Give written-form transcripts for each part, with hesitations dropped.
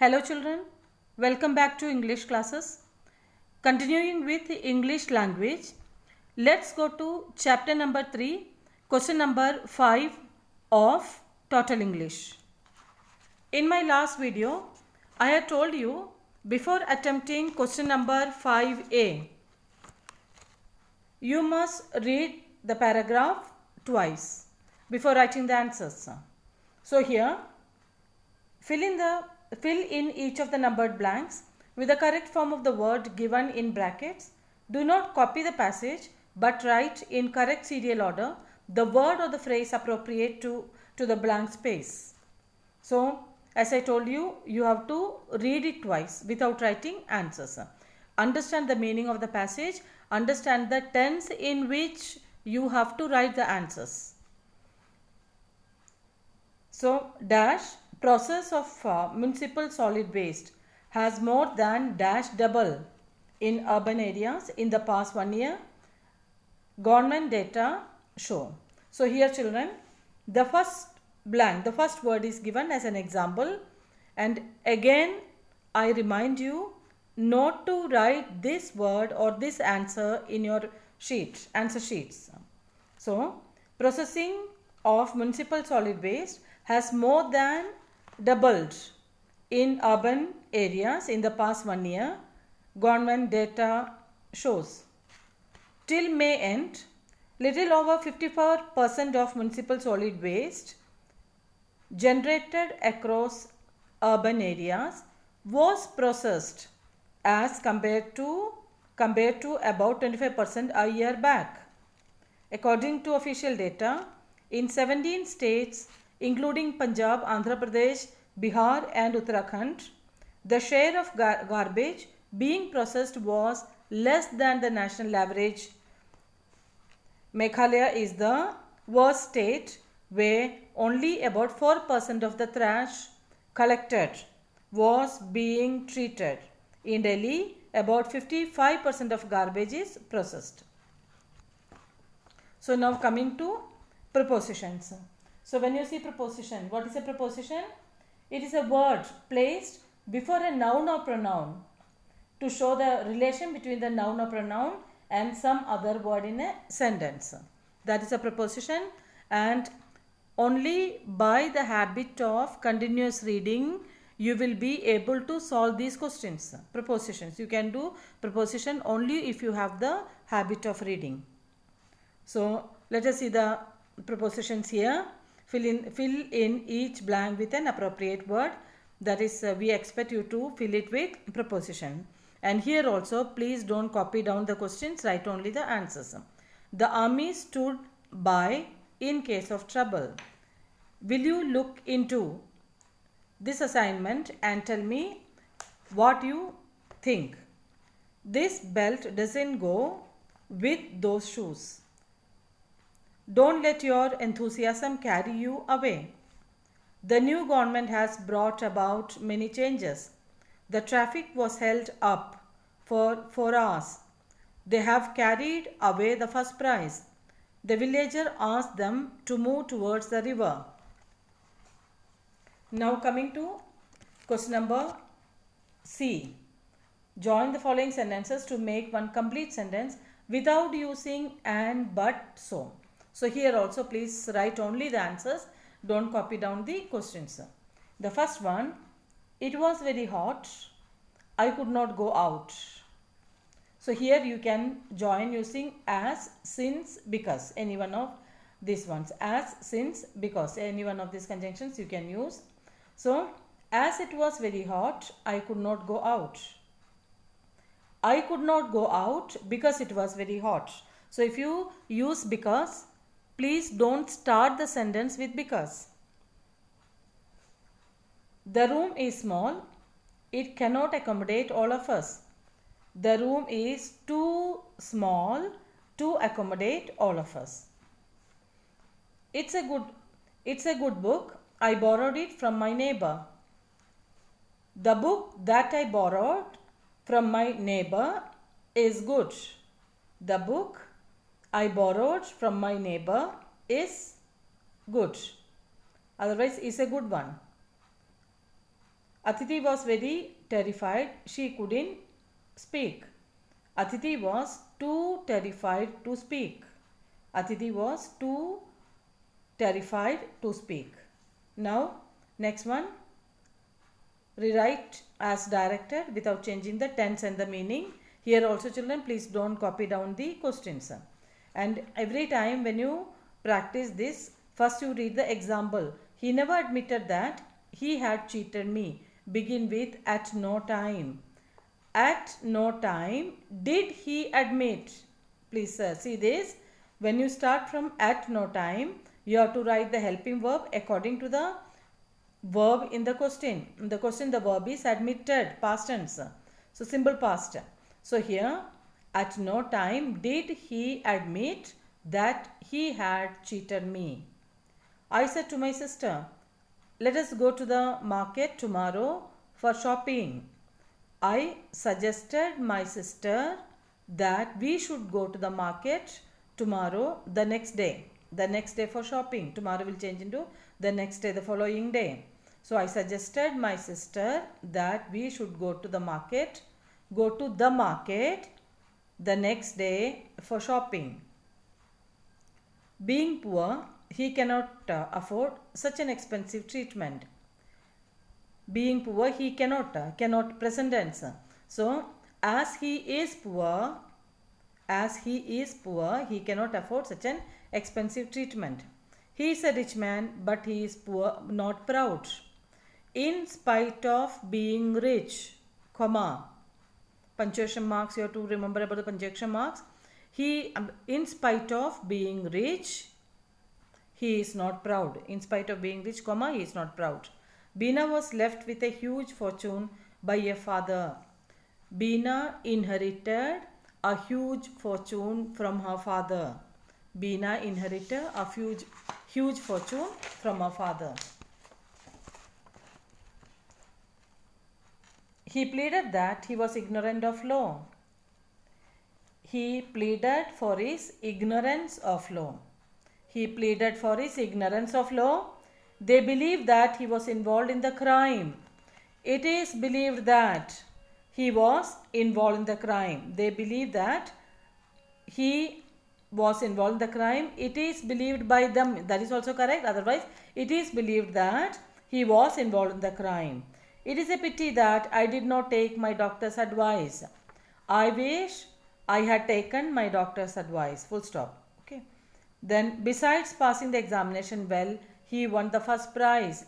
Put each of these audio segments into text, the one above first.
Hello children, welcome back to English classes. Continuing with the English language, let's go to chapter number 3, question number 5 of Total English. In my last video, I had told you before attempting question number 5a, you must read the paragraph twice before writing the answers. So here, fill in each of the numbered blanks with the correct form of the word given in brackets. Do not copy the passage but write in correct serial order the word or the phrase appropriate to the blank space. So, as I told you, you have to read it twice without writing answers. Understand the meaning of the passage, understand the tense in which you have to write the answers. So, dash process of municipal solid waste has more than dash double in urban areas in the past 1 year. Government data show. So here children, the first blank, the first word is given as an example, and again I remind you not to write this word or this answer in your answer sheets. So processing of municipal solid waste has more than doubled in urban areas in the past 1 year, government data shows. Till May end, little over 54% of municipal solid waste generated across urban areas was processed as compared to about 25% a year back. According to official data, in 17 states including Punjab, Andhra Pradesh, Bihar and Uttarakhand, the share of garbage being processed was less than the national average. Meghalaya is the worst state where only about 4% of the trash collected was being treated. In Delhi, about 55% of garbage is processed. So now coming to prepositions. So when you see preposition, what is a preposition? It is a word placed before a noun or pronoun to show the relation between the noun or pronoun and some other word in a sentence. That is a preposition, and only by the habit of continuous reading you will be able to solve these questions. Prepositions. You can do preposition only if you have the habit of reading. So let us see the prepositions here. Fill in each blank with an appropriate word. That is, we expect you to fill it with preposition. And here also, please don't copy down the questions, write only the answers. The army stood by in case of trouble. Will you look into this assignment and tell me what you think? This belt doesn't go with those shoes. Don't let your enthusiasm carry you away. The new government has brought about many changes. The traffic was held up for 4 hours. They have carried away the first prize. The villager asked them to move towards the river. Now coming to question number C. Join the following sentences to make one complete sentence without using and, but, so. So here also please write only the answers. Don't copy down the questions. The first one, it was very hot. I could not go out. So here you can join using as, since, because. Any one of these ones. As, since, because. Any one of these conjunctions you can use. So as it was very hot, I could not go out. I could not go out because it was very hot. So if you use because, please don't start the sentence with because. The room is small. It cannot accommodate all of us. The room is too small to accommodate all of us. It's a good book. I borrowed it from my neighbor. The book that I borrowed from my neighbor is good. The book I borrowed from my neighbor is good. Otherwise, is a good one. Atiti was very terrified. She couldn't speak. Atiti was too terrified to speak. Atiti was too terrified to speak. Now, next one. Rewrite as directed without changing the tense and the meaning. Here also, children, please don't copy down the questions. And every time when you practice this, first you read the example. He never admitted that he had cheated me. Begin with at no time. At no time did he admit. Please see this. When you start from at no time, you have to write the helping verb according to the verb in the question. In the question, the verb is admitted, past tense. So simple past. So here, at no time did he admit that he had cheated me. I said to my sister, let us go to the market tomorrow for shopping. I suggested my sister that we should go to the market tomorrow, the next day. The next day for shopping. Tomorrow will change into the next day, the following day. So I suggested my sister that we should go to the market the next day for shopping. Being poor, he cannot afford such an expensive treatment. Being poor, he cannot present tense. So as he is poor, he cannot afford such an expensive treatment. He is a rich man, but he is poor, not proud. In spite of being rich, comma, punctuation marks, you have to remember about the punctuation marks. In spite of being rich, he is not proud. In spite of being rich, comma, he is not proud. Beena was left with a huge fortune by a father. Beena inherited a huge fortune from her father. Beena inherited a huge fortune from her father. He pleaded that he was ignorant of law. He pleaded for his ignorance of law. He pleaded for his ignorance of law. They believed that he was involved in the crime. It is believed that he was involved in the crime. They believe that he was involved in the crime. It is believed by them. That is also correct. Otherwise, it is believed that he was involved in the crime. It is a pity that I did not take my doctor's advice. I wish I had taken my doctor's advice. Full stop. Okay. Then, besides passing the examination well, he won the first prize.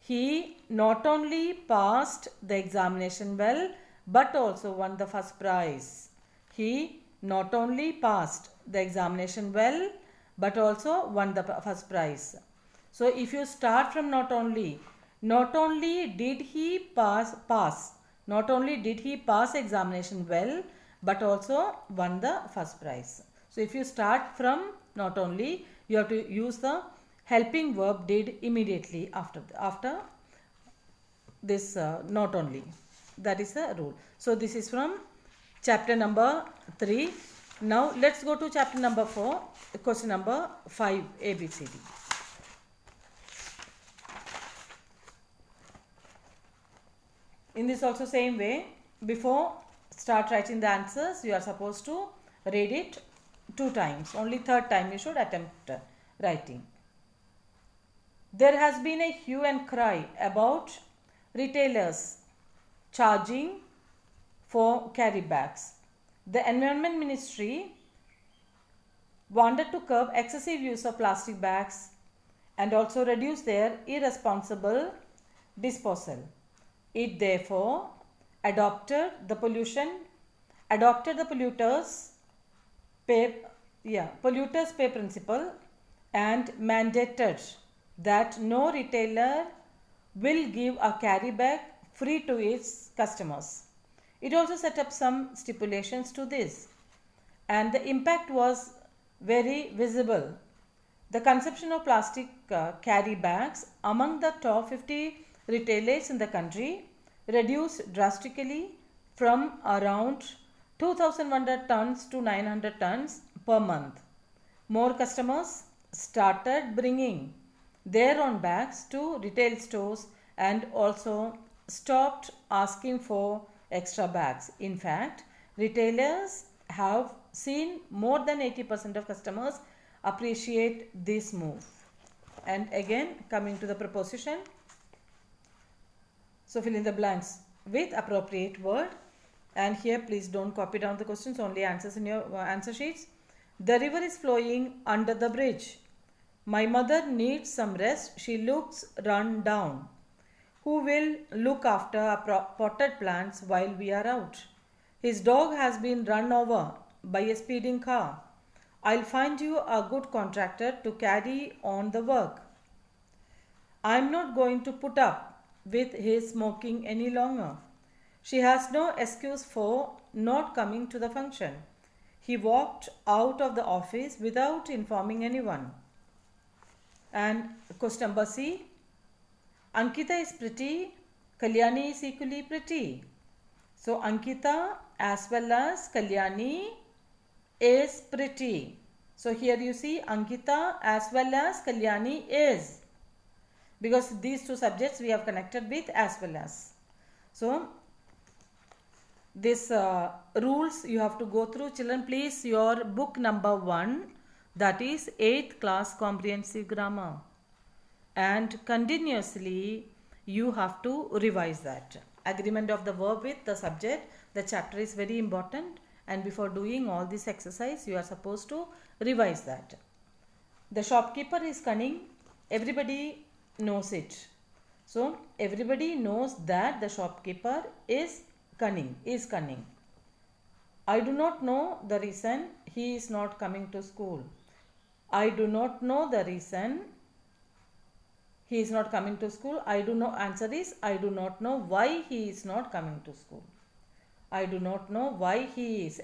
He not only passed the examination well, but also won the first prize. He not only passed the examination well, but also won the first prize. So if you start from not only did he pass examination well, but also won the first prize. So if you start from not only, you have to use the helping verb did immediately after this not only. That is the rule. So this is from chapter number 3. Now let's go to chapter number 4, question number 5, ABCD. In this also same way, before start writing the answers, you are supposed to read it 2 times. Only 3rd time you should attempt writing. There has been a hue and cry about retailers charging for carry bags. The Environment Ministry wanted to curb excessive use of plastic bags and also reduce their irresponsible disposal. It therefore adopted the polluters pay principle and mandated that no retailer will give a carry bag free to its customers. It also set up some stipulations to this, and the impact was very visible. The consumption of plastic carry bags among the top 50 retailers in the country reduced drastically from around 2,100 tons to 900 tons per month. More customers started bringing their own bags to retail stores and also stopped asking for extra bags. In fact, retailers have seen more than 80% of customers appreciate this move. And again, coming to the preposition, so fill in the blanks with appropriate word. And here please don't copy down the questions, only answers in your answer sheets. The river is flowing under the bridge. My mother needs some rest. She looks run down. Who will look after our potted plants while we are out? His dog has been run over by a speeding car. I'll find you a good contractor to carry on the work. I'm not going to put up with his smoking any longer. She has no excuse for not coming to the function. He walked out of the office without informing anyone. And question number C. Ankita is pretty. Kalyani is equally pretty. So Ankita as well as Kalyani is pretty. So here you see Ankita as well as Kalyani is, because these two subjects we have connected with as well as. So this rules you have to go through. Children, please, your book number 1, that is 8th class comprehensive grammar, and continuously you have to revise that. Agreement of the verb with the subject, the chapter is very important, and before doing all this exercise you are supposed to revise that. The shopkeeper is cunning. Everybody knows it. So everybody knows that the shopkeeper is cunning. I do not know the reason he is not coming to school. I do not know the reason he is not coming to school. I do not, answer is I do not know why he is not coming to school. I do not know why he is,